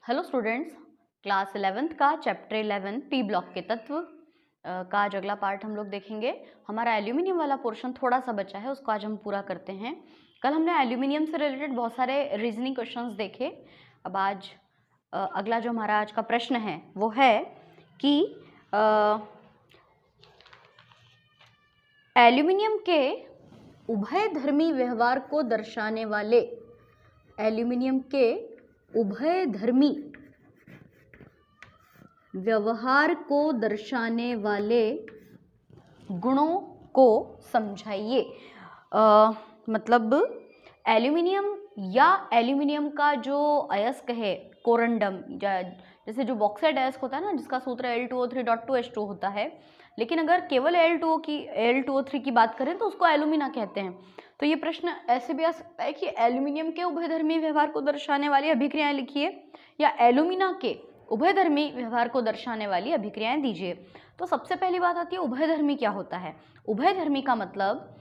Hello students, class 11th का chapter 11 P block के तत्व का आज अगला पार्ट हम लोग देखेंगे। हमारा एल्यूमिनियम वाला पोर्शन थोड़ा सा बचा है, उसको आज हम पूरा करते हैं। कल हमने एल्यूमिनियम से रिलेटेड बहुत सारे रीजनिंग क्वेश्चंस देखे। अब आज अगला जो हमारा आज का प्रश्न है वो है कि एल्यूमिनियम के उभयधर्मी व्यवहार को दर्शाने वाले एल्यूमिनियम के उभयधर्मी व्यवहार को दर्शाने वाले गुणों को समझाइए। मतलब एल्यूमिनियम या एल्यूमिनियम का जो अयस्क है कोरंडम, जैसे जो बॉक्साइड अयस्क होता है ना, जिसका सूत्र Al2O3.2H2 होता है, लेकिन अगर केवल Al2O3 की बात करें तो उसको एल्यूमिना कहते हैं। तो ये प्रश्न ऐसे भी आ सकता है कि एल्यूमिनियम के उभयधर्मी व्यवहार को दर्शाने वाली अभिक्रियाएं लिखिए, या एल्यूमिना के उभयधर्मी व्यवहार को दर्शाने वाली अभिक्रियाएं दीजिए। तो सबसे पहली बात आती है उभयधर्मी क्या होता है। उभयधर्मी का मतलब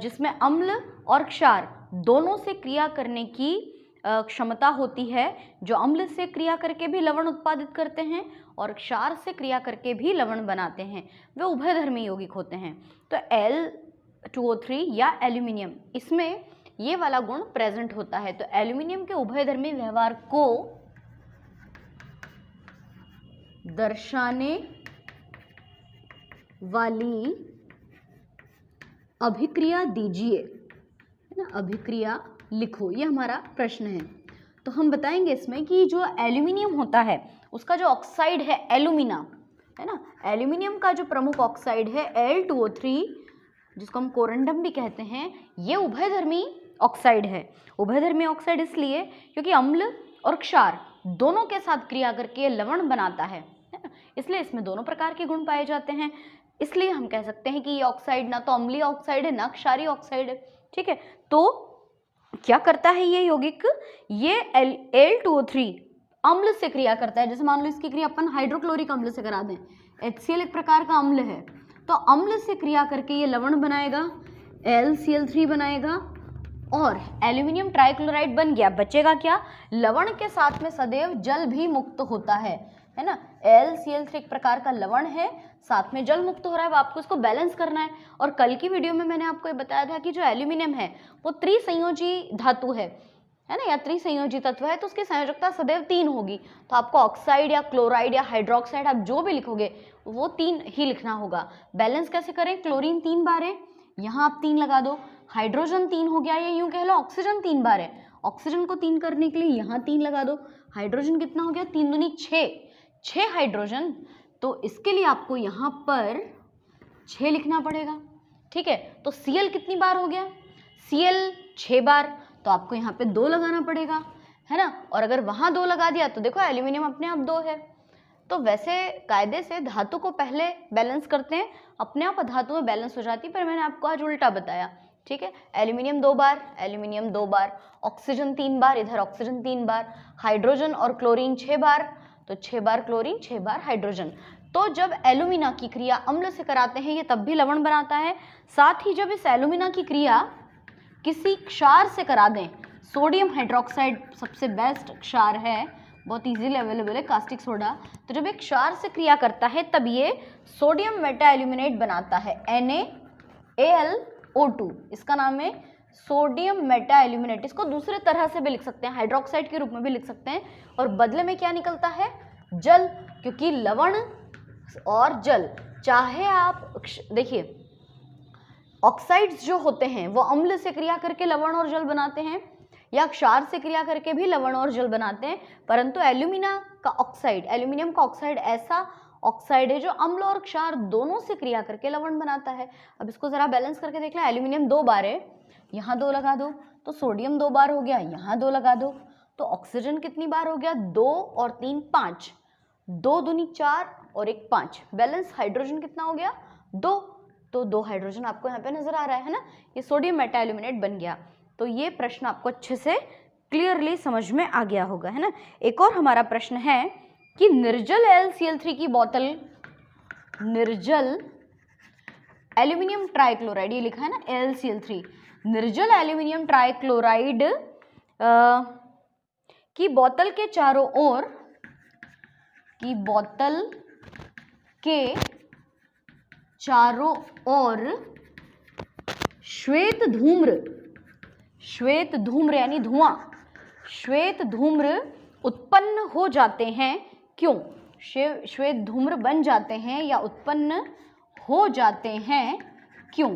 जिसमें अम्ल और क्षार दोनों से क्रिया करने की क्षमता होती है। जो अम्ल से क्रिया करके भी लवण उत्पादित करते हैं और क्षार से क्रिया करके भी लवण बनाते हैं, वे उभयधर्मी यौगिक होते हैं। तो Al2O3 या एल्यूमिनियम, इसमें ये वाला गुण प्रेजेंट होता है। तो एल्यूमिनियम के उभयधर्मी व्यवहार को दर्शाने वाली अभिक्रिया दीजिए, है ना, अभिक्रिया लिखो, ये हमारा प्रश्न है। तो हम बताएंगे इसमें कि जो एल्यूमिनियम होता है उसका जो ऑक्साइड है एल्यूमिना, है ना, एल्यूमिनियम का जो प्रमुख ऑक्साइड है Al2O3, जिसको हम कोरंडम भी कहते हैं, ये उभयधर्मी ऑक्साइड है। उभयधर्मी ऑक्साइड इसलिए क्योंकि अम्ल और क्षार दोनों के साथ क्रिया करके लवण बनाता है ना, इसलिए इसमें दोनों प्रकार के गुण पाए जाते हैं। इसलिए हम कह सकते हैं कि ये ऑक्साइड ना तो अम्लीय ऑक्साइड है ना क्षारीय ऑक्साइड है। ठीक है, तो क्या करता है ये यौगिक, ये Al2O3 अम्ल से क्रिया करता है। जैसे मान लो इसकी क्रिया अपन हाइड्रोक्लोरिक अम्ल से करा दें, HCl एक प्रकार का अम्ल है, तो अम्ल से क्रिया करके ये लवण बनाएगा, LCl3 बनाएगा और एल्यूमिनियम ट्राइक्लोराइड बन गया। बचेगा क्या, लवण के साथ में सदैव जल भी मुक्त होता है ना। LCl3 एक प्रकार का लवण है, साथ में जल मुक्त हो रहा है, वो आपको इसको बैलेंस करना है। और कल की वीडियो में मैंने आपको ये बताया था कि जो एल्यूमिनियम है वो त्रिसंयोजी धातु है ना, या त्रिसंयोजी तत्व है, तो उसकी संयोजकता सदैव 3 होगी। तो आपको ऑक्साइड या क्लोराइड या हाइड्रोक्साइड आप जो भी लिखोगे वो 3 ही लिखना होगा। बैलेंस कैसे करें, क्लोरीन 3 बार है, यहाँ आप 3 लगा दो, हाइड्रोजन 3 हो गया, या यूं कह लो ऑक्सीजन 3 बार है, ऑक्सीजन को 3 करने के लिए यहाँ 3 लगा दो। हाइड्रोजन कितना हो गया, 3 दूनी 6 हाइड्रोजन, तो इसके लिए आपको यहाँ पर 6 लिखना पड़ेगा। ठीक है, तो Cl कितनी बार हो गया, Cl 6 बार, तो आपको यहाँ पे 2 लगाना पड़ेगा, है ना। और अगर वहाँ 2 लगा दिया तो देखो एल्यूमिनियम अपने आप 2 है। तो वैसे कायदे से धातु को पहले बैलेंस करते हैं, अपने आप धातु में बैलेंस हो जाती है, पर मैंने आपको आज उल्टा बताया। ठीक है, एल्यूमिनियम 2 बार, एल्यूमिनियम 2 बार, ऑक्सीजन 3 बार, इधर ऑक्सीजन 3 बार, हाइड्रोजन और क्लोरीन 6 बार, तो 6 बार क्लोरीन 6 बार हाइड्रोजन। तो जब एल्यूमिना की क्रिया अम्ल से कराते हैं ये तब भी लवण बनाता है। साथ ही जब इस एल्यूमिना की क्रिया किसी क्षार से करा दें, सोडियम हाइड्रोक्साइड सबसे बेस्ट क्षार है, बहुत इजीली अवेलेबल है, कास्टिक सोडा, तो जब एक क्षार से क्रिया करता है तब ये सोडियम मेटा एल्यूमिनेट बनाता है, NaAlO2, इसका नाम है सोडियम मेटा एल्यूमिनेट। इसको दूसरे तरह से भी लिख सकते हैं, हाइड्रोक्साइड के रूप में भी लिख सकते हैं, और बदले में क्या निकलता है, जल, क्योंकि लवण और जल, चाहे आप देखिए ऑक्साइड्स जो होते हैं वो अम्ल से क्रिया करके लवण और जल बनाते हैं, या क्षार से क्रिया करके भी लवण और जल बनाते हैं, परंतु एल्यूमिनियम का ऑक्साइड ऐसा ऑक्साइड है जो अम्ल और क्षार दोनों से क्रिया करके लवण बनाता है। अब इसको जरा बैलेंस करके देख लें, एल्यूमिनियम 2 बार है, यहाँ 2 लगा दो, तो सोडियम 2 बार हो गया, यहाँ 2 लगा दो, तो ऑक्सीजन कितनी बार हो गया, 2 और 3 5, 2 दूनी 4 और 1 5, बैलेंस। हाइड्रोजन कितना हो गया, 2, तो 2 हाइड्रोजन आपको यहाँ पे नजर आ रहा है ना, ये सोडियम मेटा एल्यूमिनेट बन गया। तो ये प्रश्न आपको अच्छे से क्लियरली समझ में आ गया होगा, है ना। एक और हमारा प्रश्न है कि निर्जल LCl3 की बोतल, निर्जल एल्यूमिनियम ट्राइक्लोराइड, ये लिखा है ना LCl3, निर्जल एल्यूमिनियम ट्राइक्लोराइड की बोतल के चारों ओर कि बोतल के चारों ओर श्वेत धूम्र यानी धुआं, श्वेत धूम्र उत्पन्न हो जाते हैं। क्यों श्वेत धूम्र बन जाते हैं या उत्पन्न हो जाते हैं, क्यों?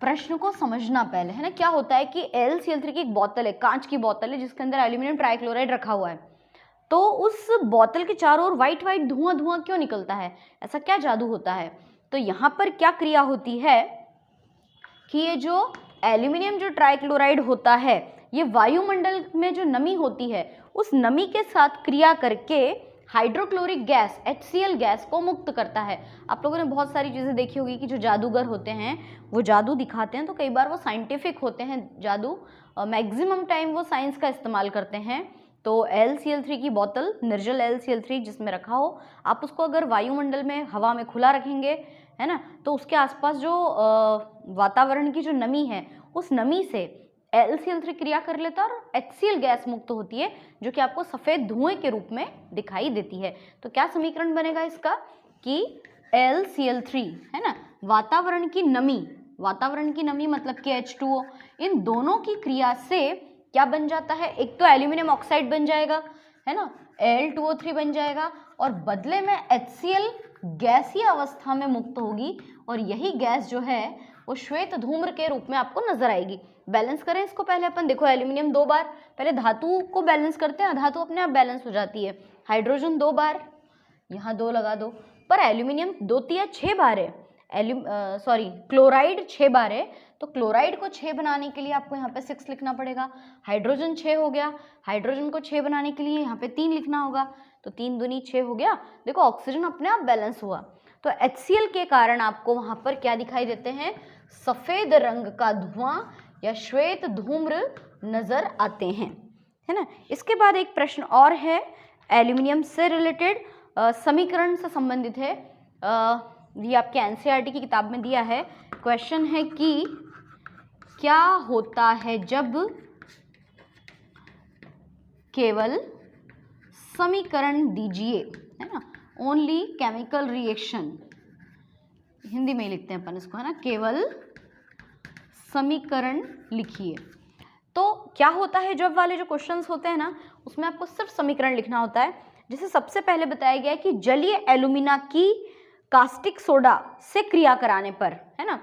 प्रश्न को समझना पहले, है ना। क्या होता है कि AlCl3 की एक बोतल है, कांच की बोतल है जिसके अंदर एल्यूमिनियम ट्राइक्लोराइड रखा हुआ है। तो उस बोतल के चारों ओर वाइट धुआं क्यों निकलता है? ऐसा क्या जादू होता है? तो यहाँ पर क्या क्रिया होती है कि ये जो एल्यूमिनियम जो ट्राइक्लोराइड होता है, ये वायुमंडल में जो नमी होती है उस नमी के साथ क्रिया करके हाइड्रोक्लोरिक गैस HCl गैस को मुक्त करता है। आप लोगों ने बहुत सारी चीज़ें देखी होगी कि जो जादूगर होते हैं वो जादू दिखाते हैं, तो कई बार वो साइंटिफिक होते हैं जादू, मैक्सिमम टाइम वो साइंस का इस्तेमाल करते हैं। तो AlCl3 की बोतल, निर्जल AlCl3 जिसमें रखा हो, आप उसको अगर वायुमंडल में हवा में खुला रखेंगे, है ना, तो उसके आसपास जो वातावरण की जो नमी है उस नमी से AlCl3 क्रिया कर लेता है और HCl गैस मुक्त होती है जो कि आपको सफ़ेद धुएं के रूप में दिखाई देती है। तो क्या समीकरण बनेगा इसका कि AlCl3, है ना, वातावरण की नमी मतलब कि H2O, इन दोनों की क्रिया से क्या बन जाता है? एक तो एल्यूमिनियम ऑक्साइड बन जाएगा, है ना, Al2O3 बन जाएगा और बदले में HCl गैसीय अवस्था में मुक्त होगी और यही गैस जो है वो श्वेत धूम्र के रूप में आपको नजर आएगी। बैलेंस करें इसको पहले अपन, देखो एल्यूमिनियम 2 बार, पहले धातु को बैलेंस करते हैं, धातु अपने आप बैलेंस हो जाती है। हाइड्रोजन 2 बार, यहाँ 2 लगा दो, पर एल्यूमिनियम 2 तिया 6 बार है, क्लोराइड 6 बार है, तो क्लोराइड को 6 बनाने के लिए आपको यहाँ पे 6 लिखना पड़ेगा। हाइड्रोजन 6 हो गया, हाइड्रोजन को 6 बनाने के लिए यहाँ पे 3 लिखना होगा, तो 3 दूनी 6 हो गया। देखो ऑक्सीजन अपने आप बैलेंस हुआ, तो HCl के कारण आपको वहाँ पर क्या दिखाई देते हैं? सफ़ेद रंग का धुआं या श्वेत धूम्र नजर आते हैं, है ना। इसके बाद एक प्रश्न और है एल्यूमिनियम से रिलेटेड, समीकरण से संबंधित है। ये आपके NCERT की किताब में दिया है। क्वेश्चन है कि क्या होता है जब केवल समीकरण दीजिए, है ना, ओनली केमिकल रिएक्शन, हिंदी में लिखते हैं अपन इसको, है ना, केवल समीकरण लिखिए। तो क्या होता है जब वाले जो क्वेश्चंस होते हैं ना, उसमें आपको सिर्फ समीकरण लिखना होता है। जैसे सबसे पहले बताया गया है कि जलीय एल्यूमिना की कास्टिक सोडा से क्रिया कराने पर, है ना,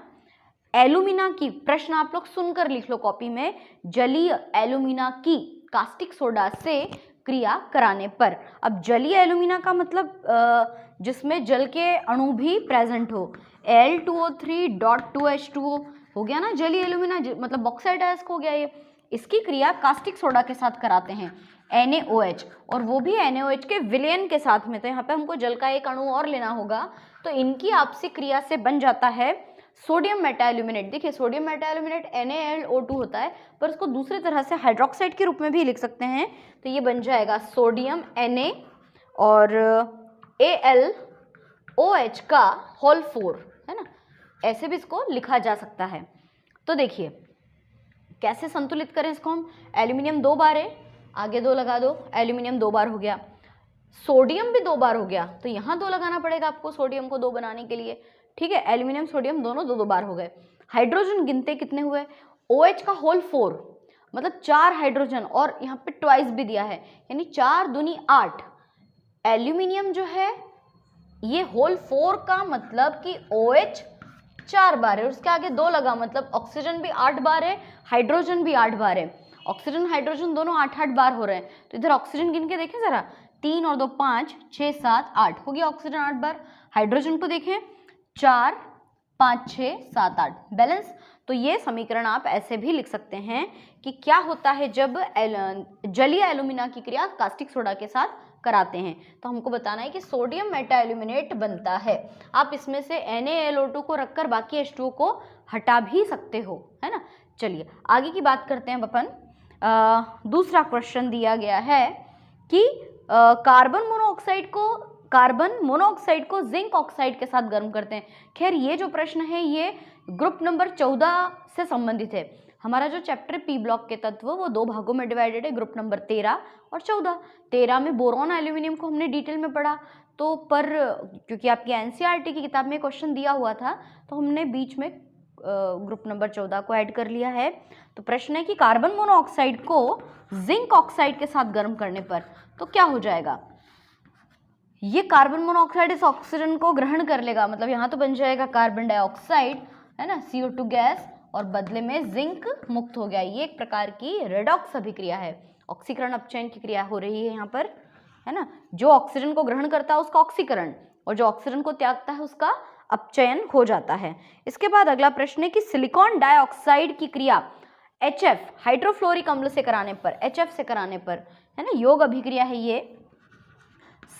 एल्यूमिना की, प्रश्न आप लोग सुनकर लिख लो कॉपी में, जलीय एल्यूमिना की कास्टिक सोडा से क्रिया कराने पर। अब जलीय एल्यूमिना का मतलब जिसमें जल के अणु भी प्रेजेंट हो, Al2O3.2H2O हो गया ना जलीय एल्यूमिना, मतलब बॉक्साइट आयस्क हो गया ये। इसकी क्रिया कास्टिक सोडा के साथ कराते हैं NaOH, और वो भी NaOH के विलयन के साथ में। तो यहाँ पे हमको जल का एक अणु और लेना होगा, तो इनकी आपसी क्रिया से बन जाता है सोडियम मेटाएल्यूमिनेट। देखिए सोडियम मेटाएल्यूमिनेट NaLO2 होता है, पर उसको दूसरी तरह से हाइड्रोक्साइड के रूप में भी लिख सकते हैं, तो ये बन जाएगा सोडियम Na और AlOH का होल 4, है ना, ऐसे भी इसको लिखा जा सकता है। तो देखिए कैसे संतुलित करें इसको हम, एल्यूमिनियम 2 बार है, आगे 2 लगा दो, एल्यूमिनियम 2 बार हो गया, सोडियम भी 2 बार हो गया, तो यहाँ 2 लगाना पड़ेगा आपको सोडियम को 2 बनाने के लिए, ठीक है। एल्यूमिनियम सोडियम दोनों 2 बार हो गए। हाइड्रोजन गिनते कितने हुए? OH का होल 4, मतलब 4 हाइड्रोजन, और यहाँ पे ट्वाइस भी दिया है, यानी 4 दूनी 8। एल्यूमिनियम जो है ये होल 4 का मतलब कि OH 4 बार है, उसके आगे 2 लगा, मतलब ऑक्सीजन भी 8 बार है, हाइड्रोजन भी 8 बार है। ऑक्सीजन हाइड्रोजन दोनों 8-8 बार हो रहे हैं, तो इधर ऑक्सीजन गिन के देखें जरा, 3 और 2 5, 6 7 8 हो गया ऑक्सीजन 8 बार। हाइड्रोजन को देखें 4 5 6 7 8 बैलेंस। तो ये समीकरण आप ऐसे भी लिख सकते हैं कि क्या होता है जब जलीय एल्यूमिना की क्रिया कास्टिक सोडा के साथ कराते हैं, तो हमको बताना है कि सोडियम मेटाएल्यूमिनेट बनता है। आप इसमें से NaLO2 को रखकर बाकी H2O को हटा भी सकते हो, है ना। चलिए आगे की बात करते हैं अपन। दूसरा क्वेश्चन दिया गया है कि कार्बन मोनोऑक्साइड को जिंक ऑक्साइड के साथ गर्म करते हैं। खैर ये जो प्रश्न है ये ग्रुप नंबर 14 से संबंधित है। हमारा जो चैप्टर पी ब्लॉक के तत्व वो 2 भागों में डिवाइडेड है, ग्रुप नंबर 13 और 14। 13 में बोरॉन एल्यूमिनियम को हमने डिटेल में पढ़ा, तो पर क्योंकि आपकी एनसीईआरटी की किताब में क्वेश्चन दिया हुआ था तो हमने बीच में ग्रुप नंबर 14 को ऐड कर लिया है। तो प्रश्न है कि कार्बन मोनोऑक्साइड को जिंक ऑक्साइड के साथ गर्म करने पर तो क्या हो जाएगा। ये कार्बन मोनोऑक्साइड इस ऑक्सीजन को ग्रहण कर लेगा, मतलब यहाँ तो बन जाएगा कार्बन डाइऑक्साइड, है ना, CO2 गैस, और बदले में जिंक मुक्त हो गया। ये एक प्रकार की रेडॉक्स अभिक्रिया है, ऑक्सीकरण अपचयन की क्रिया हो रही है यहाँ पर, है ना। जो ऑक्सीजन को ग्रहण करता है उसका ऑक्सीकरण, और जो ऑक्सीजन को त्यागता है उसका अपचयन हो जाता है। इसके बाद अगला प्रश्न है कि सिलिकॉन डाइऑक्साइड की क्रिया HF हाइड्रोफ्लोरिक अम्ल से कराने पर, HF से कराने पर, है ना, योग अभिक्रिया है ये।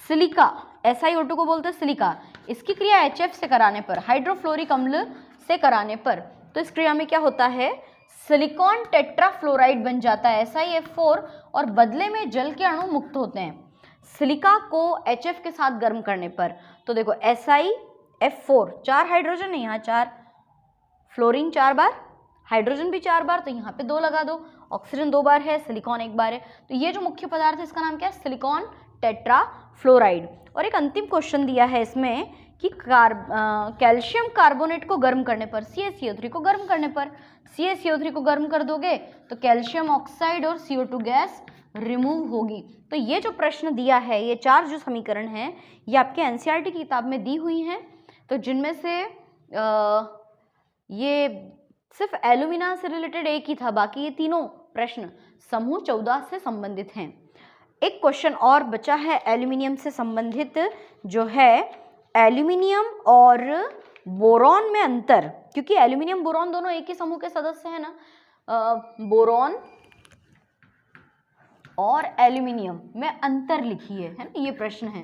सिलिका, SiO2 को बोलते हैं सिलिका, इसकी क्रिया HF से कराने पर, हाइड्रोफ्लोरिक अम्ल से कराने पर, तो इस क्रिया में क्या होता है, सिलिकॉन टेट्राफ्लोराइड बन जाता है SiF4 और बदले में जल के अणु मुक्त होते हैं सिलिका को HF के साथ गर्म करने पर। तो देखो SiF4, 4 हाइड्रोजन है यहाँ, 4 फ्लोरीन 4 बार, हाइड्रोजन भी 4 बार, तो यहाँ पे 2 लगा दो, ऑक्सीजन 2 बार है, सिलिकॉन 1 बार है, तो ये जो मुख्य पदार्थ है इसका नाम क्या है, सिलिकॉन टेट्राफ्लोराइड। और एक अंतिम क्वेश्चन दिया है इसमें कि कैल्शियम कार्बोनेट को गर्म करने पर, CaCO3 को गर्म करने पर, CaCO3 को गर्म कर दोगे तो कैल्शियम ऑक्साइड और CO2 गैस रिमूव होगी। तो ये जो प्रश्न दिया है, ये 4 जो समीकरण हैं ये आपके एनसीईआरटी की किताब में दी हुई हैं, तो जिनमें से ये सिर्फ एल्यूमिना से रिलेटेड एक ही था, बाकी ये तीनों प्रश्न समूह 14 से संबंधित हैं। एक क्वेश्चन और बचा है एल्यूमिनियम से संबंधित, जो है एल्यूमिनियम और बोरॉन में अंतर, क्योंकि एल्यूमिनियम बोरॉन दोनों एक ही समूह के सदस्य हैं ना, बोरॉन और एल्यूमिनियम में अंतर लिखिए, है ना, ये प्रश्न है।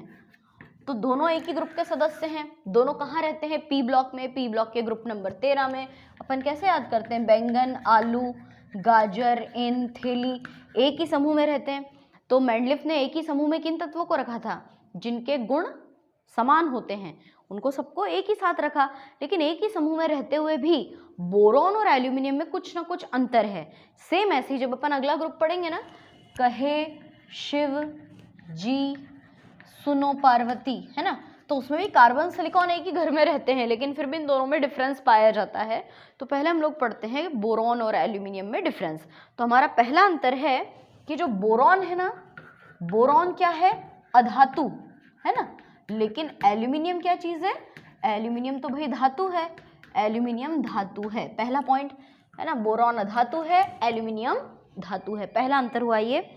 तो दोनों एक ही ग्रुप के सदस्य हैं, दोनों कहाँ रहते हैं, पी ब्लॉक में, पी ब्लॉक के ग्रुप नंबर 13 में। अपन कैसे याद करते हैं, बैंगन, आलू, गाजर, इन, थेली एक ही समूह में रहते हैं। तो मेंडलिफ ने एक ही समूह में किन तत्वों को रखा था, जिनके गुण समान होते हैं, उनको सबको एक ही साथ रखा, लेकिन एक ही समूह में रहते हुए भी बोरॉन और एल्यूमिनियम में कुछ ना कुछ अंतर है। सेम ऐसे ही जब अपन अगला ग्रुप पढ़ेंगे ना, कहे शिव जी सुनो पार्वती, है ना, तो उसमें भी कार्बन सिलिकॉन एक ही घर में रहते हैं, लेकिन फिर भी इन दोनों में डिफरेंस पाया जाता है। तो पहले हम लोग पढ़ते हैं बोरॉन और एल्यूमिनियम में डिफरेंस। तो हमारा पहला अंतर है कि जो बोरॉन है ना, बोरॉन क्या है, अधातु है ना, लेकिन एल्यूमिनियम क्या चीज़ है, एल्यूमिनियम तो भाई धातु है, एल्यूमिनियम धातु है, पहला पॉइंट है ना, बोरॉन अधातु है, एल्यूमिनियम धातु है, पहला अंतर हुआ ये।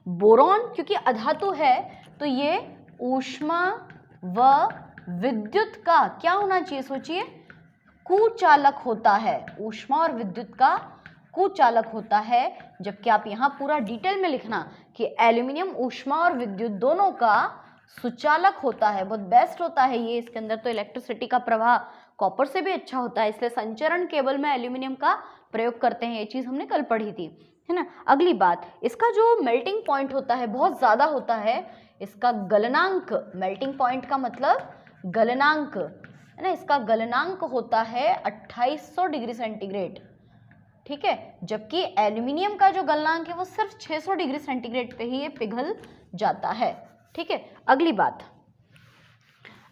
बोरॉन क्योंकि अधातु है तो ये ऊष्मा व विद्युत का क्या होना चाहिए, सोचिए, कुचालक होता है, ऊष्मा और विद्युत का कुचालक होता है। जबकि आप यहाँ पूरा डिटेल में लिखना कि एल्यूमिनियम ऊष्मा और विद्युत दोनों का सुचालक होता है, बहुत बेस्ट होता है ये। इसके अंदर तो इलेक्ट्रिसिटी का प्रवाह कॉपर से भी अच्छा होता है, इसलिए संचरण केबल में एल्यूमिनियम का प्रयोग करते हैं, ये चीज़ हमने कल पढ़ी थी, है ना। अगली बात, इसका जो मेल्टिंग पॉइंट होता है बहुत ज़्यादा होता है, इसका गलनांक, मेल्टिंग पॉइंट का मतलब गलनांक, है ना, इसका गलनांक होता है 2800 डिग्री सेंटीग्रेड, ठीक है, जबकि एल्यूमिनियम का जो गलनांक है वो सिर्फ 600 डिग्री सेंटीग्रेड पे ही ये पिघल जाता है, ठीक है। अगली बात,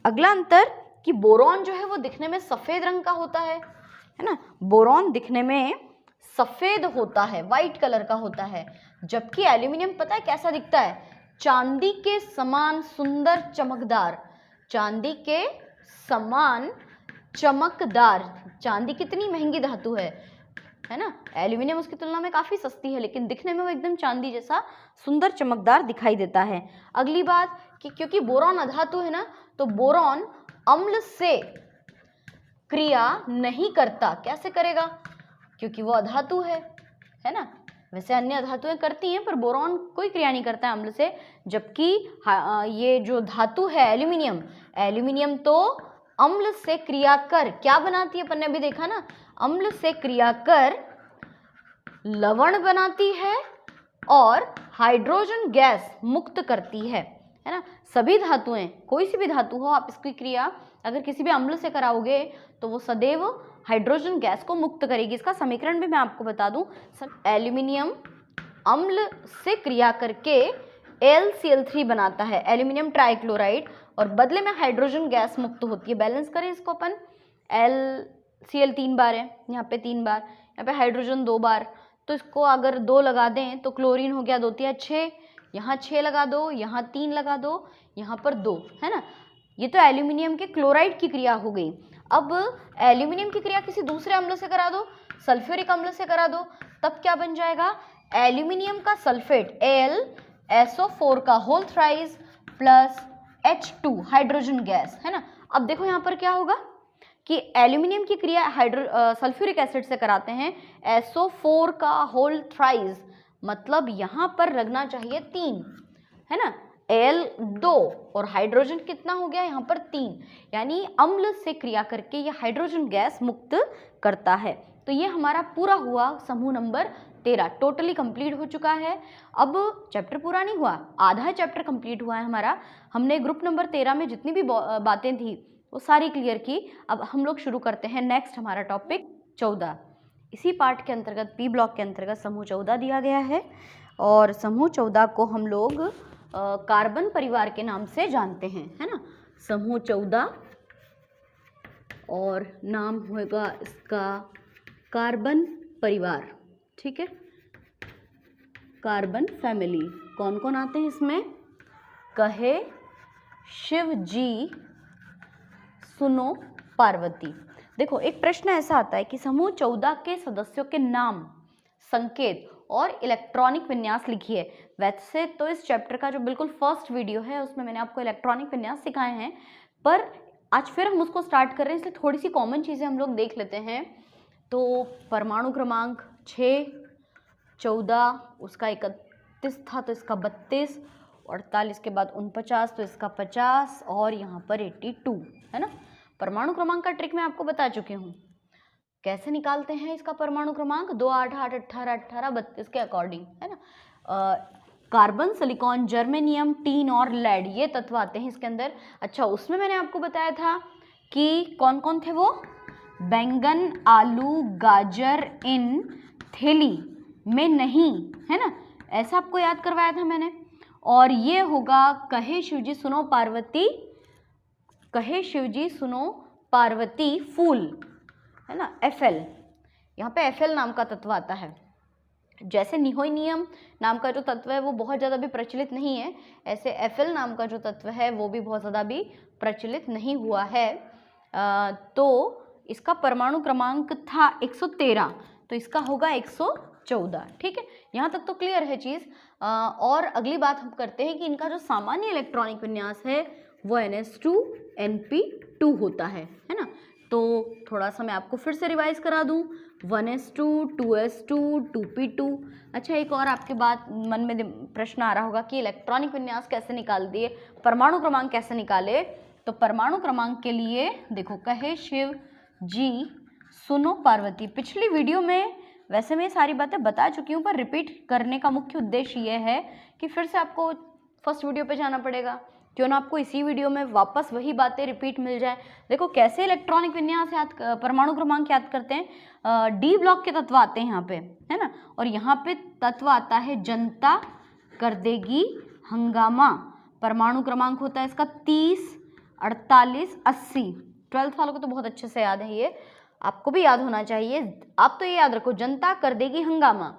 अगला अंतर कि बोरॉन जो है वो दिखने में सफ़ेद रंग का होता है ना, बोरॉन दिखने में सफ़ेद होता है, वाइट कलर का होता है, जबकि एल्यूमिनियम पता है कैसा दिखता है, चांदी के समान सुंदर चमकदार, चांदी के समान चमकदार। चांदी कितनी महंगी धातु है ना, एल्यूमिनियम उसकी तुलना में काफ़ी सस्ती है, लेकिन दिखने में वो एकदम चांदी जैसा सुंदर चमकदार दिखाई देता है। अगली बात कि क्योंकि बोरॉन अधातु है ना, तो बोरॉन अम्ल से क्रिया नहीं करता, कैसे करेगा, क्योंकि वो अधातु है ना, वैसे अन्य धातुएं करती हैं पर बोरॉन कोई क्रिया नहीं करता है अम्ल से, जबकि ये जो धातु है एल्यूमिनियम, एल्यूमिनियम तो अम्ल से क्रिया कर क्या बनाती है, अपन ने अभी देखा ना, अम्ल से क्रिया कर लवण बनाती है और हाइड्रोजन गैस मुक्त करती है है ना। सभी धातुएं, कोई सी भी धातु हो, आप इसकी क्रिया अगर किसी भी अम्ल से कराओगे तो वो सदैव हाइड्रोजन गैस को मुक्त करेगी। इसका समीकरण भी मैं आपको बता दूं, एल्यूमिनियम अम्ल से क्रिया करके AlCl3 बनाता है, एल्यूमिनियम ट्राइक्लोराइड, और बदले में हाइड्रोजन गैस मुक्त होती है। बैलेंस करें इसको अपन, LCl 3 बार है, यहाँ पे 3 बार, यहाँ पे हाइड्रोजन 2 बार, तो इसको अगर 2 लगा दें तो क्लोरीन हो गया 2 तिया 6, यहाँ 6 लगा दो, यहाँ 3 लगा दो, यहाँ पर 2, है ना। ये तो एल्यूमिनियम के क्लोराइड की क्रिया हो गई। अब एल्यूमिनियम की क्रिया किसी दूसरे अम्ल से करा दो, सल्फ्यूरिक अम्ल से करा दो, तब क्या बन जाएगा, एल्यूमिनियम का सल्फेट AlSO4 का whole thrice plus H2 hydrogen gas, है ना। अब देखो यहाँ पर क्या होगा कि एल्यूमिनियम की क्रिया सल्फ्यूरिक एसिड से कराते हैं, SO4 का होल थ्राइस, मतलब यहाँ पर लगना चाहिए 3, है ना, Al 2 और हाइड्रोजन कितना हो गया यहाँ पर 3, यानी अम्ल से क्रिया करके ये हाइड्रोजन गैस मुक्त करता है। तो ये हमारा पूरा हुआ समूह नंबर 13, टोटली कंप्लीट हो चुका है। अब चैप्टर पूरा नहीं हुआ, आधा चैप्टर कंप्लीट हुआ है हमारा। हमने ग्रुप नंबर 13 में जितनी भी बातें थी वो सारी क्लियर की। अब हम लोग शुरू करते हैं नेक्स्ट हमारा टॉपिक 14। इसी पार्ट के अंतर्गत बी ब्लॉक के अंतर्गत समूह 14 दिया गया है, और समूह 14 को हम लोग कार्बन परिवार के नाम से जानते हैं, है ना। समूह 14 और नाम होगा इसका कार्बन परिवार, ठीक है, कार्बन फैमिली। कौन कौन आते हैं इसमें, कहे शिव जी सुनो पार्वती। देखो एक प्रश्न ऐसा आता है कि समूह 14 के सदस्यों के नाम, संकेत और इलेक्ट्रॉनिक विन्यास लिखिए। वैसे तो इस चैप्टर का जो बिल्कुल फर्स्ट वीडियो है उसमें मैंने आपको इलेक्ट्रॉनिक विन्यास सिखाए हैं, पर आज फिर हम उसको स्टार्ट कर रहे हैं, इसलिए थोड़ी सी कॉमन चीज़ें हम लोग देख लेते हैं। तो परमाणु क्रमांक 6, 14, उसका 31 था तो इसका 32, 48 के बाद 49 तो इसका 50, और यहाँ पर 82, है ना। परमाणु क्रमांक का ट्रिक मैं आपको बता चुकी हूँ, कैसे निकालते हैं इसका परमाणु क्रमांक, 2, 8, 8, 18, 18, 32 के अकॉर्डिंग, है ना। कार्बन, सिलिकॉन, जर्मेनियम, टीन और लेड, ये तत्व आते हैं इसके अंदर। अच्छा, उसमें मैंने आपको बताया था कि कौन कौन थे वो, बैंगन, आलू, गाजर इन थैली में नहीं, है ना, ऐसा आपको याद करवाया था मैंने। और ये होगा कहे शिवजी सुनो पार्वती, कहे शिवजी सुनो पार्वती फूल, है ना, Fl, यहाँ पे Fl नाम का तत्व आता है। जैसे निहोनियम नाम का जो तत्व है वो बहुत ज़्यादा भी प्रचलित नहीं है, ऐसे Fl नाम का जो तत्व है वो भी बहुत ज़्यादा भी प्रचलित नहीं हुआ है। तो इसका परमाणु क्रमांक था 113, तो इसका होगा 114, ठीक है, यहाँ तक तो क्लियर है चीज़। और अगली बात हम करते हैं कि इनका जो सामान्य इलेक्ट्रॉनिक विन्यास है वो NH2NP2 होता है ना। तो थोड़ा सा मैं आपको फिर से रिवाइज करा दूं, 1s2, 2s2, 2p2। अच्छा, एक और आपके बात मन में प्रश्न आ रहा होगा कि इलेक्ट्रॉनिक विन्यास कैसे निकाल दिए, परमाणु क्रमांक कैसे निकाले। तो परमाणु क्रमांक के लिए देखो, कहे शिव जी सुनो पार्वती, पिछली वीडियो में वैसे मैं सारी बातें बता चुकी हूँ, पर रिपीट करने का मुख्य उद्देश्य ये है कि फिर से आपको फर्स्ट वीडियो पे जाना पड़ेगा, क्यों ना आपको इसी वीडियो में वापस वही बातें रिपीट मिल जाए। देखो कैसे इलेक्ट्रॉनिक विन्यास याद, परमाणु क्रमांक याद करते हैं। डी ब्लॉक के तत्व आते हैं यहाँ पे, है ना, और यहाँ पे तत्व आता है जनता, कर देगी, हंगामा। परमाणु क्रमांक होता है इसका 30, 48, 80। 12th वालों को तो बहुत अच्छे से याद है, ये आपको भी याद होना चाहिए। आप तो ये याद रखो, जनता, कर देगी, हंगामा,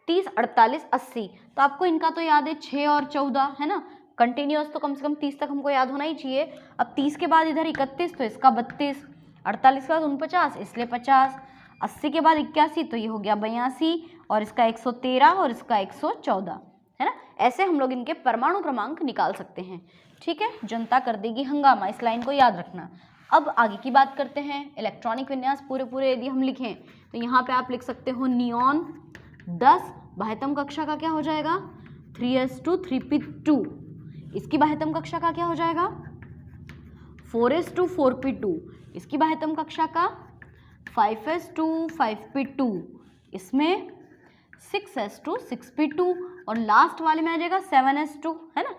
30, 48, 80। तो आपको इनका तो याद है 6 और 14, है ना, कंटिन्यूअस तो कम से कम 30 तक हमको याद होना ही चाहिए। अब 30 के बाद इधर 31 तो इसका 32, 48 के बाद 49 इसलिए 50, 80 के बाद 81 तो ये हो गया 82, और इसका 113 और इसका 114, है ना। ऐसे हम लोग इनके परमाणु क्रमांक निकाल सकते हैं, ठीक है। जनता, कर देगी, हंगामा, इस लाइन को याद रखना। अब आगे की बात करते हैं। इलेक्ट्रॉनिक विन्यास पूरे यदि हम लिखें तो यहाँ पे आप लिख सकते हो नियॉन 10, बाह्यतम कक्षा का क्या हो जाएगा, 3s2, 3p2। इसकी बाह्यतम कक्षा का क्या हो जाएगा, 4s2, 4p2। इसकी बाह्यतम कक्षा का 5s2, 5p2। इसमें 6s2, 6p2, और लास्ट वाले में आ जाएगा 7s2, है ना।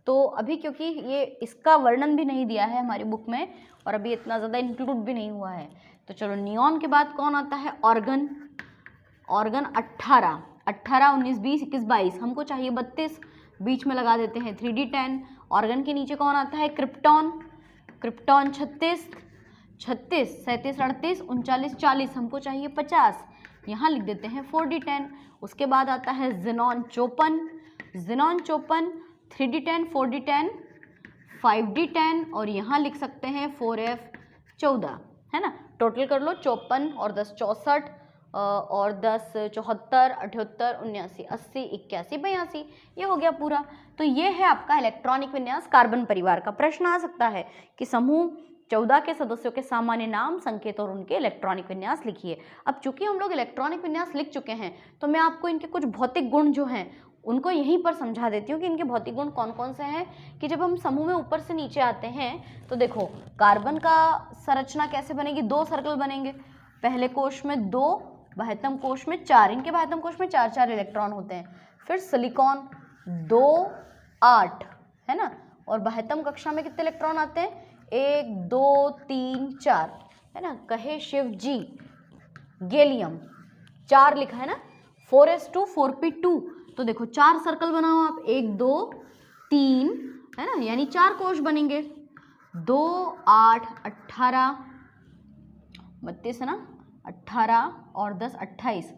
तो अभी क्योंकि ये इसका वर्णन भी नहीं दिया है हमारी बुक में और अभी इतना ज़्यादा इंक्लूड भी नहीं हुआ है, तो चलो नियॉन के बाद कौन आता है, ऑर्गन। ऑर्गन 18, 18, 19, 20, 21, 22, हमको चाहिए 32, बीच में लगा देते हैं 3d10। ऑर्गन के नीचे कौन आता है, क्रिप्टॉन। क्रिप्टॉन 36, 36, 37, 38, 39, 40, हमको चाहिए 50, यहाँ लिख देते हैं 4d10। उसके बाद आता है xenon 54, xenon 54, 3d10, 4d10, 5d10 और यहाँ लिख सकते हैं 4f 14, है ना। टोटल कर लो 54 और 10 64 और 10 74, 78, 79, 80, 81, 82, ये हो गया पूरा। तो ये है आपका इलेक्ट्रॉनिक विन्यास कार्बन परिवार का। प्रश्न आ सकता है कि समूह 14 के सदस्यों के सामान्य नाम, संकेत और उनके इलेक्ट्रॉनिक विन्यास लिखिए। अब चूंकि हम लोग इलेक्ट्रॉनिक विन्यास लिख चुके हैं तो मैं आपको इनके कुछ भौतिक गुण जो हैं उनको यहीं पर समझा देती हूँ कि इनके भौतिक गुण कौन कौन से हैं। कि जब हम समूह में ऊपर से नीचे आते हैं तो देखो कार्बन का संरचना कैसे बनेगी, 2 सर्कल बनेंगे, पहले कोश में 2, बाह्यतम कोश में 4, इनके बाह्यतम कोश में 4 इलेक्ट्रॉन होते हैं। फिर सिलिकॉन 2, 8, है ना, और बाह्यतम कक्षा में कितने इलेक्ट्रॉन आते हैं, 1, 2, 3, 4, है ना। कहे शिव जी। गैलियम 4 लिखा है ना, 4s2 4p2, तो देखो 4 सर्कल बनाओ आप, 1, 2, 3, है ना, यानी 4 कोश बनेंगे। 2, 8, 18, 32 है ना, 18 और 10 28,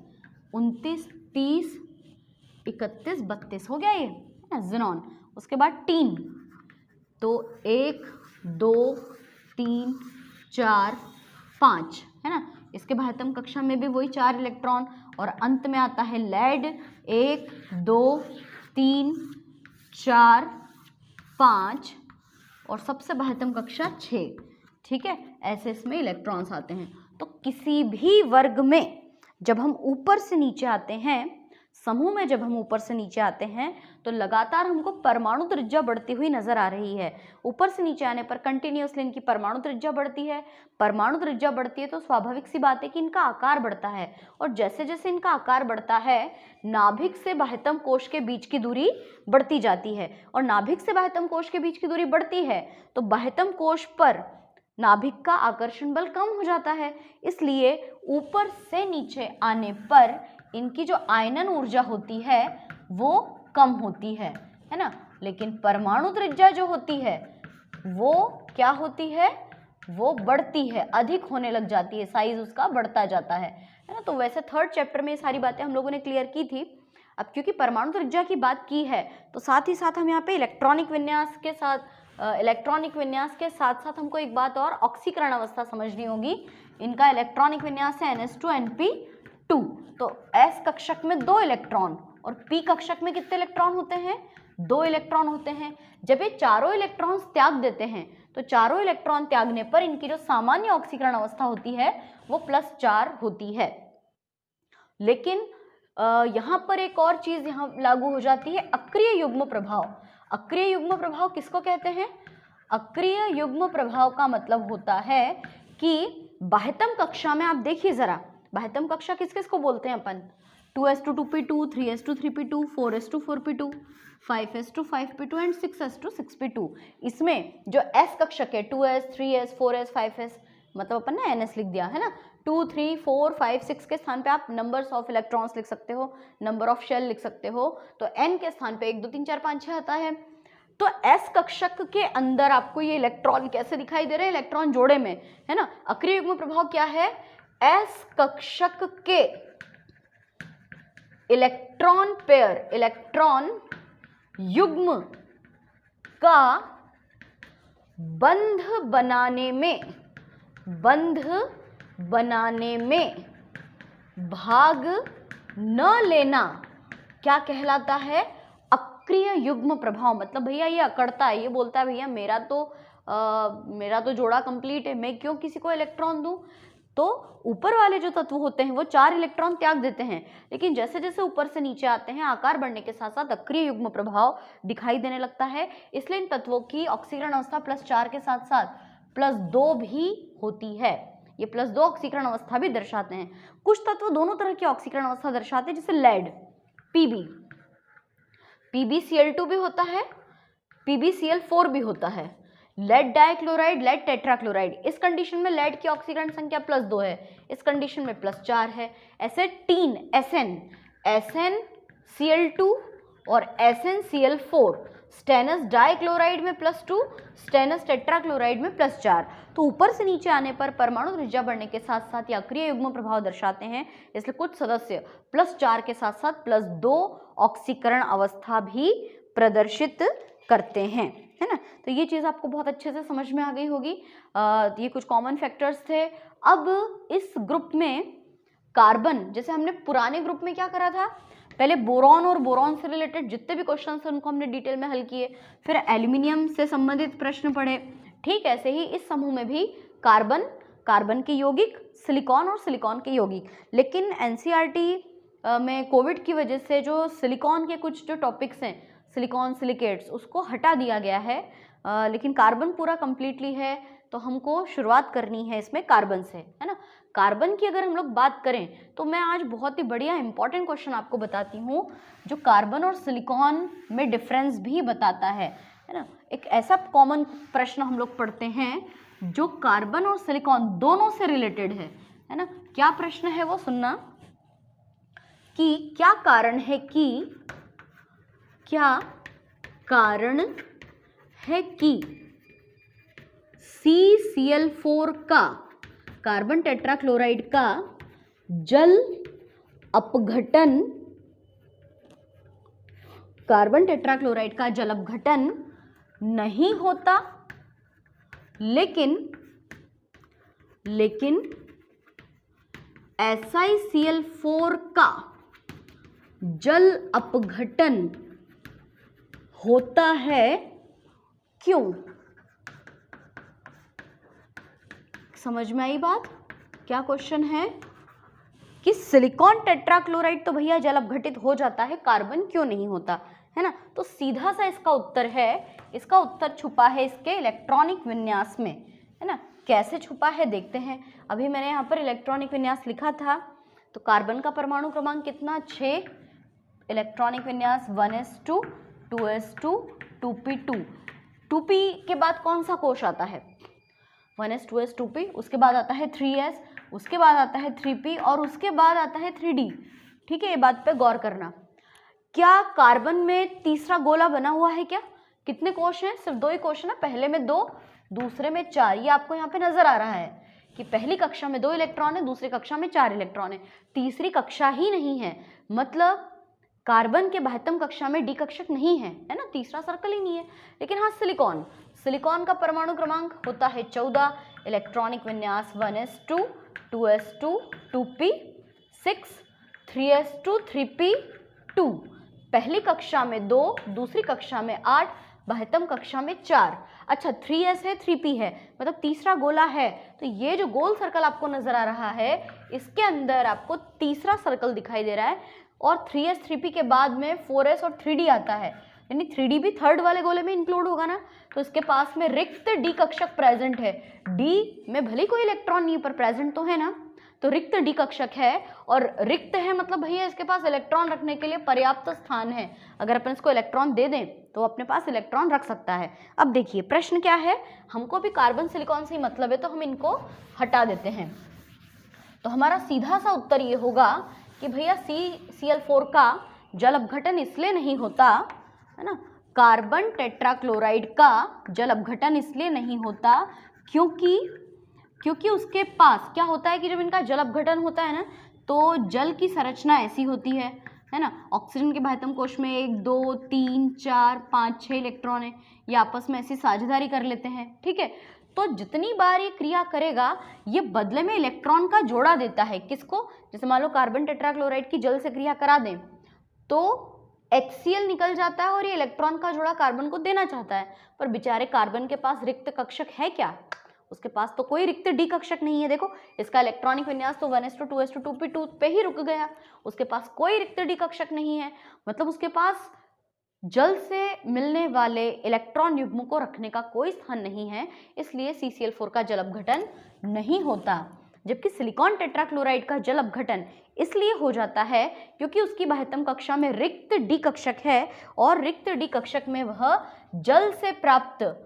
29, 30, 31, 32 हो गया ये, है ना, ज़ेनॉन। उसके बाद टीन, तो 1, 2, 3, 4, 5, है ना, इसके बाह्यतम कक्षा में भी वही 4 इलेक्ट्रॉन। और अंत में आता है लेड, 1, 2, 3, 4, 5 और सबसे बाह्यतम कक्षा 6, ठीक है। ऐसे इसमें इलेक्ट्रॉन्स आते हैं। तो किसी भी वर्ग में जब हम ऊपर से नीचे आते हैं, समूह में जब हम ऊपर से नीचे आते हैं तो लगातार हमको परमाणु त्रिज्या बढ़ती हुई नजर आ रही है। ऊपर से नीचे आने पर कंटिन्यूअसली इनकी परमाणु त्रिज्या बढ़ती है। परमाणु त्रिज्या बढ़ती है तो स्वाभाविक सी बात है कि इनका आकार बढ़ता है, और जैसे जैसे इनका आकार बढ़ता है नाभिक से बाह्यतम कोश के बीच की दूरी बढ़ती जाती है, और नाभिक से बाह्यतम कोश के बीच की दूरी बढ़ती है तो बाह्यतम कोश पर नाभिक का आकर्षण बल कम हो जाता है। इसलिए ऊपर से नीचे आने पर इनकी जो आयनन ऊर्जा होती है वो कम होती है ना। लेकिन परमाणु त्रिज्या जो होती है वो क्या होती है, वो बढ़ती है, अधिक होने लग जाती है, साइज उसका बढ़ता जाता है ना। तो वैसे 3rd चैप्टर में ये सारी बातें हम लोगों ने क्लियर की थी। अब क्योंकि परमाणु त्रिज्या की बात की है तो साथ ही साथ हम यहाँ पे इलेक्ट्रॉनिक विन्यास के साथ साथ हमको एक बात और ऑक्सीकरण अवस्था समझनी होगी। इनका इलेक्ट्रॉनिक विन्यास है NH2 तो S कक्षक में 2 इलेक्ट्रॉन और P कक्षक में कितने इलेक्ट्रॉन होते हैं, 2 इलेक्ट्रॉन होते हैं। जब ये चारों इलेक्ट्रॉन्स त्याग देते हैं तो चारों इलेक्ट्रॉन त्यागने पर इनकी जो सामान्य ऑक्सीकरण अवस्था होती है वो +4 होती है। लेकिन यहाँ पर एक और चीज यहाँ लागू हो जाती है, अक्रिय युग्म प्रभाव। अक्रिय युग्म प्रभाव किसको कहते हैं, अक्रिय युग्म प्रभाव का मतलब होता है कि बाह्यतम कक्षा में आप देखिए जरा, बाह्यतम कक्षा किस किस को बोलते हैं अपन, 2s2 2p2, 3s2 3p2, 4s2 4p2, 5s2 5p2 and 6s2 6p2। इसमें जो s कक्षक है 2s 3s 4s 5s, मतलब अपन ने ns लिख दिया है ना। 2 3 4 5 6 के स्थान पे आप नंबर्स ऑफ इलेक्ट्रॉन्स लिख सकते हो, नंबर ऑफ शेल लिख सकते हो। तो n के स्थान पे 1 2 3 4 5 6 आता है। तो s कक्षक के अंदर आपको ये इलेक्ट्रॉन कैसे दिखाई दे रहे हैं, इलेक्ट्रॉन जोड़े में, है ना। अक्रिय युग्म प्रभाव क्या है, s कक्षक के इलेक्ट्रॉन पेयर, इलेक्ट्रॉन युग्म का बंध बनाने में भाग न लेना क्या कहलाता है, अक्रिय युग्म प्रभाव। मतलब भैया ये अकड़ता है, ये बोलता है भैया मेरा तो जोड़ा कंप्लीट है, मैं क्यों किसी को इलेक्ट्रॉन दूं। तो ऊपर वाले जो तत्व होते हैं वो 4 इलेक्ट्रॉन त्याग देते हैं, लेकिन जैसे जैसे ऊपर से नीचे आते हैं आकार बढ़ने के साथ साथ अक्रिय युग्म प्रभाव दिखाई देने लगता है। इसलिए इन तत्वों की ऑक्सीकरण अवस्था +4 के साथ साथ +2 भी होती है। ये +2 ऑक्सीकरण अवस्था भी दर्शाते हैं। कुछ तत्व दोनों तरह की ऑक्सीकरण अवस्था दर्शाते हैं, जैसे लेड, PbCl2 भी होता है, PbCl4 भी होता है, लेड डाइक्लोराइड, लेड टेट्राक्लोराइड। इस कंडीशन में लेड की ऑक्सीकरण संख्या +2 है, इस कंडीशन में +4 है। एसेटीन SnCl2 और SnCl4, स्टेनस डाइक्लोराइड में +2, स्टेनस टेट्राक्लोराइड में +4। तो ऊपर से नीचे आने पर परमाणु त्रिज्या बढ़ने के साथ साथ ये अक्रिय युग्म प्रभाव दर्शाते हैं, इसलिए कुछ सदस्य +4 के साथ साथ +2 ऑक्सीकरण अवस्था भी प्रदर्शित करते हैं, है ना। तो ये चीज़ आपको बहुत अच्छे से समझ में आ गई होगी। ये कुछ कॉमन फैक्टर्स थे। अब इस ग्रुप में कार्बन, जैसे हमने पुराने ग्रुप में क्या करा था, पहले बोरॉन और बोरॉन से रिलेटेड जितने भी क्वेश्चन थे उनको हमने डिटेल में हल किए, फिर एल्यूमिनियम से संबंधित प्रश्न पढ़े। ठीक ऐसे ही इस समूह में भी कार्बन, कार्बन के यौगिक, सिलिकॉन और सिलिकॉन के यौगिक। लेकिन एनसीईआरटी में कोविड की वजह से जो सिलिकॉन के कुछ जो टॉपिक्स हैं, सिलिकॉन सिलिकेट्स, उसको हटा दिया गया है, लेकिन कार्बन पूरा कंप्लीटली है। तो हमको शुरुआत करनी है इसमें कार्बन से, है ना। कार्बन की अगर हम लोग बात करें तो मैं आज बहुत ही बढ़िया इंपॉर्टेंट क्वेश्चन आपको बताती हूँ जो कार्बन और सिलिकॉन में डिफरेंस भी बताता है ना। एक ऐसा कॉमन प्रश्न हम लोग पढ़ते हैं जो कार्बन और सिलिकॉन दोनों से रिलेटेड है ना। क्या प्रश्न है वो सुनना, कि क्या कारण है कि CCl4 का, कार्बन टेट्राक्लोराइड का जल अपघटन, कार्बन टेट्राक्लोराइड का जल अपघटन नहीं होता, लेकिन SiCl4 का जल अपघटन होता है, क्यों? समझ में आई बात? क्या क्वेश्चन है कि सिलिकॉन टेट्राक्लोराइड तो भैया जल अपघटित हो जाता है, कार्बन क्यों नहीं होता, है ना। तो सीधा सा इसका उत्तर है, इसका उत्तर छुपा है इसके इलेक्ट्रॉनिक विन्यास में, है ना। कैसे छुपा है देखते हैं। अभी मैंने यहाँ पर इलेक्ट्रॉनिक विन्यास लिखा था, तो कार्बन का परमाणु क्रमांक कितना, 6, इलेक्ट्रॉनिक विन्यास 1s2 2s2 2p2। 2p के बाद कौन सा कोश आता है, 1s 2s 2p, उसके बाद आता है 3s, उसके बाद आता है 3p और उसके बाद आता है 3d। ठीक है, ये बात पे गौर करना। क्या कार्बन में तीसरा गोला बना हुआ है क्या? कितने कोश हैं? सिर्फ 2 ही कोश है ना, पहले में 2, दूसरे में 4। ये आपको यहाँ पे नजर आ रहा है कि पहली कक्षा में 2 इलेक्ट्रॉन है, दूसरी कक्षा में 4 इलेक्ट्रॉन है, तीसरी कक्षा ही नहीं है, मतलब कार्बन के बाह्यतम कक्षा में डी कक्षक नहीं है, है ना, तीसरा सर्कल ही नहीं है। लेकिन हाँ सिलिकॉन का परमाणु क्रमांक होता है 14, इलेक्ट्रॉनिक विन्यास 1s2 2s2 2p 6 3s2 3p2, पहली कक्षा में 2, दूसरी कक्षा में 8, बाह्यतम कक्षा में 4। अच्छा 3s है 3p है, मतलब तीसरा गोला है। तो ये जो गोल सर्कल आपको नजर आ रहा है, इसके अंदर आपको तीसरा सर्कल दिखाई दे रहा है, और 3s 3p के बाद में 4s और 3d आता है, यानी 3d भी थर्ड वाले गोले में इंक्लूड होगा ना। तो इसके पास में रिक्त डी कक्षक प्रेजेंट है, डी में भले कोई इलेक्ट्रॉन नहीं है पर प्रेजेंट तो है ना, तो रिक्त डी कक्षक है, और रिक्त है मतलब भैया इसके पास इलेक्ट्रॉन रखने के लिए पर्याप्त स्थान है। अगर अपन इसको इलेक्ट्रॉन दे दें तो अपने पास इलेक्ट्रॉन रख सकता है। अब देखिए प्रश्न क्या है, हमको भी कार्बन सिलिकॉन से ही मतलब है, तो हम इनको हटा देते हैं। तो हमारा सीधा सा उत्तर ये होगा कि भैया CCl4 का जल अपघटन इसलिए नहीं होता, है ना, कार्बन टेट्राक्लोराइड का जल अपघटन इसलिए नहीं होता क्योंकि उसके पास क्या होता है कि जब इनका जल अपघटन होता है ना, तो जल की संरचना ऐसी होती है ना, ऑक्सीजन के बाह्यतम कोश में 1 2 3 4 5 6 इलेक्ट्रॉन है, ये आपस में ऐसी साझेदारी कर लेते हैं। ठीक है, तो जितनी बार ये क्रिया करेगा ये बदले में इलेक्ट्रॉन का जोड़ा देता है। किसको? जैसे मान लो कार्बन टेट्राक्लोराइड की जल से क्रिया करा दें तो HCl निकल जाता है और ये इलेक्ट्रॉन का जोड़ा कार्बन को देना चाहता है, पर बेचारे कार्बन के पास रिक्त कक्षक है क्या? उसके पास तो कोई रिक्त डी कक्षक नहीं है। देखो इसका इलेक्ट्रॉनिक विन्यास तो 1s2 2s2 2p2 पे ही रुक गया, उसके पास कोई रिक्त डी कक्षक नहीं है, मतलब उसके पास जल से मिलने वाले इलेक्ट्रॉन युग्म को रखने का कोई स्थान नहीं है, इसलिए CCl4 का जल अपघटन नहीं होता। जबकि सिलिकॉन टेट्राक्लोराइड का जल अपघटन इसलिए हो जाता है क्योंकि उसकी बाह्यतम कक्षा में रिक्त डी कक्षक है और रिक्त डी कक्षक में वह जल से प्राप्त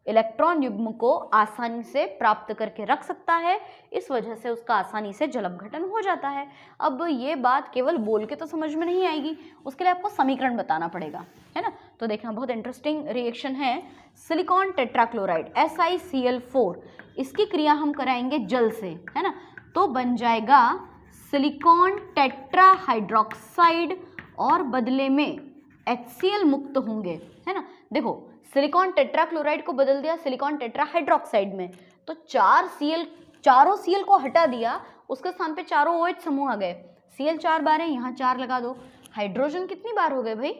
इलेक्ट्रॉन युग्म को आसानी से प्राप्त करके रख सकता है, इस वजह से उसका आसानी से जल अपघटन हो जाता है। अब ये बात केवल बोल के तो समझ में नहीं आएगी, उसके लिए आपको समीकरण बताना पड़ेगा, है ना। तो देखना बहुत इंटरेस्टिंग रिएक्शन है। सिलिकॉन टेट्राक्लोराइड SiCl4, इसकी क्रिया हम कराएंगे जल से, है ना, तो बन जाएगा सिलिकॉन टेट्राहाइड्रोक्साइड और बदले में HCl मुक्त होंगे, है ना। देखो सिलिकॉन टेट्राक्लोराइड को बदल दिया सिलिकॉन टेट्राहाइड्रोक्साइड में, तो चारों Cl को हटा दिया, उसके स्थान पे चारों OH समूह आ गए। Cl 4 बार है, यहाँ 4 लगा दो। हाइड्रोजन कितनी बार हो गए भाई?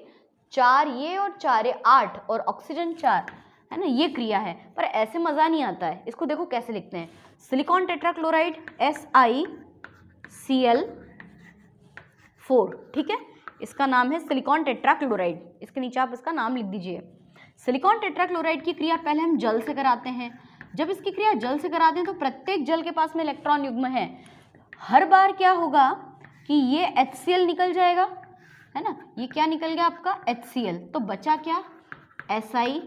4 ये और 4 ये 8, और ऑक्सीजन 4, है ना। ये क्रिया है, पर ऐसे मज़ा नहीं आता है। इसको देखो कैसे लिखते हैं, सिलिकॉन टेट्राक्लोराइड SiCl4, ठीक है, इसका नाम है सिलिकॉन टेट्राक्लोराइड। इसके नीचे आप इसका नाम लिख दीजिए। सिलिकॉन टेट्राक्लोराइड की क्रिया पहले हम जल से कराते हैं। जब इसकी क्रिया जल से कराते हैं तो प्रत्येक जल के पास में इलेक्ट्रॉन युग्म है। हर बार क्या होगा कि ये HCl निकल जाएगा, है ना, ये क्या निकल गया आपका HCl, तो बचा क्या Si।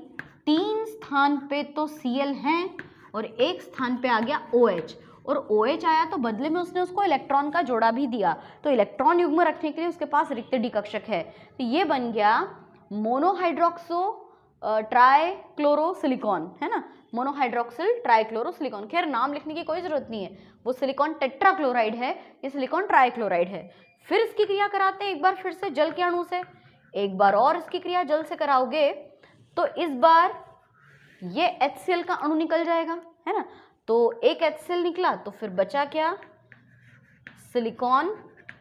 3 स्थान पे तो Cl हैं और एक स्थान पे आ गया OH, और OH आया तो बदले में उसने उसको इलेक्ट्रॉन का जोड़ा भी दिया, तो इलेक्ट्रॉन युग्म रखने के लिए उसके पास रिक्त डी कक्षक है। तो ये बन गया मोनोहाइड्रोक्सो ट्राइक्लोरोसिलिकॉन, है ना, मोनोहाइड्रोक्सिल ट्राइक्लोरोसिलिकॉन। खैर नाम लिखने की कोई जरूरत नहीं है, वो सिलिकॉन टेट्राक्लोराइड है, ये सिलिकॉन ट्राइक्लोराइड है। फिर इसकी क्रिया कराते हैं एक बार फिर से जल के अणु से, एक बार और इसकी क्रिया जल से कराओगे तो इस बार ये HCl का अणु निकल जाएगा, है ना। तो एक HCl निकला तो फिर बचा क्या, सिलिकॉन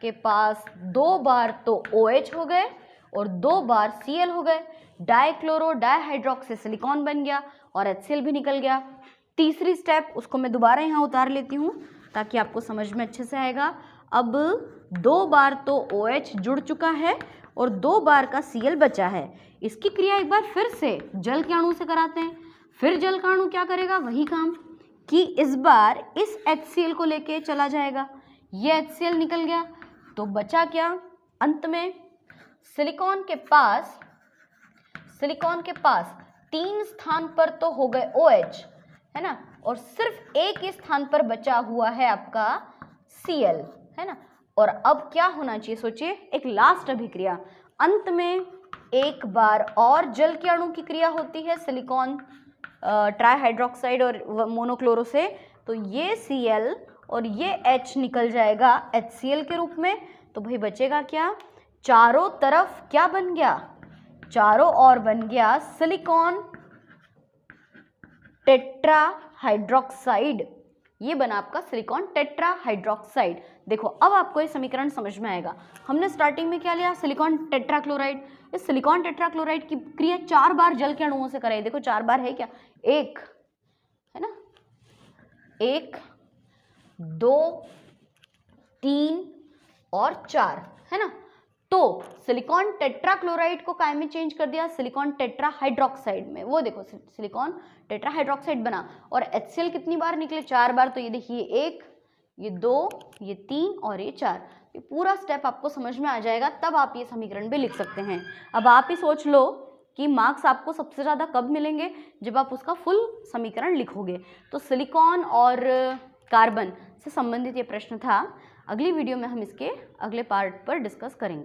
के पास 2 बार तो OH हो गए और 2 बार Cl हो गए, डाइक्लोरो डाइहाइड्रोक्सी सिलिकॉन बन गया और HCl भी निकल गया। तीसरी स्टेप उसको मैं दोबारा यहाँ उतार लेती हूँ ताकि आपको समझ में अच्छे से आएगा। अब 2 बार तो OH जुड़ चुका है और 2 बार का Cl बचा है। इसकी क्रिया एक बार फिर से जल के अणु से कराते हैं। फिर जल का अणु क्या करेगा, वही काम कि इस बार इस HCl को लेके चला जाएगा, ये HCl निकल गया, तो बचा क्या, अंत में सिलिकॉन के पास 3 स्थान पर तो हो गए OH, है ना, और सिर्फ एक ही स्थान पर बचा हुआ है आपका Cl, है ना। और अब क्या होना चाहिए सोचिए, एक लास्ट अभिक्रिया, अंत में एक बार और जल के अणु की क्रिया होती है सिलिकॉन ट्राइहाइड्रोक्साइड और मोनोक्लोरो से, तो ये Cl और ये H निकल जाएगा HCl के रूप में। तो भाई बचेगा क्या, चारों तरफ क्या बन गया, चारों ओर बन गया सिलिकॉन टेट्राहाइड्रोक्साइड, ये बना आपका सिलिकॉन टेट्राहाइड्रोक्साइड। देखो अब आपको ये समीकरण समझ में आएगा। हमने स्टार्टिंग में क्या लिया, सिलिकॉन टेट्राक्लोराइड। इस सिलिकॉन टेट्राक्लोराइड की क्रिया 4 बार जल के अणुओं से कराई। देखो 4 बार है क्या, 1 है ना, 1 2 3 और 4, है ना। तो सिलिकॉन टेट्राक्लोराइड को काय में चेंज कर दिया, सिलिकॉन टेट्राहाइड्रोक्साइड में। वो देखो सिलिकॉन टेट्राहाइड्रोक्साइड बना और HCl कितनी बार निकले, 4 बार। तो ये देखिए 1 ये 2 ये 3 और ये 4, ये पूरा स्टेप आपको समझ में आ जाएगा, तब आप ये समीकरण भी लिख सकते हैं। अब आप ही सोच लो कि मार्क्स आपको सबसे ज़्यादा कब मिलेंगे, जब आप उसका फुल समीकरण लिखोगे। तो सिलिकॉन और कार्बन से संबंधित ये प्रश्न था। अगली वीडियो में हम इसके अगले पार्ट पर डिस्कस करेंगे।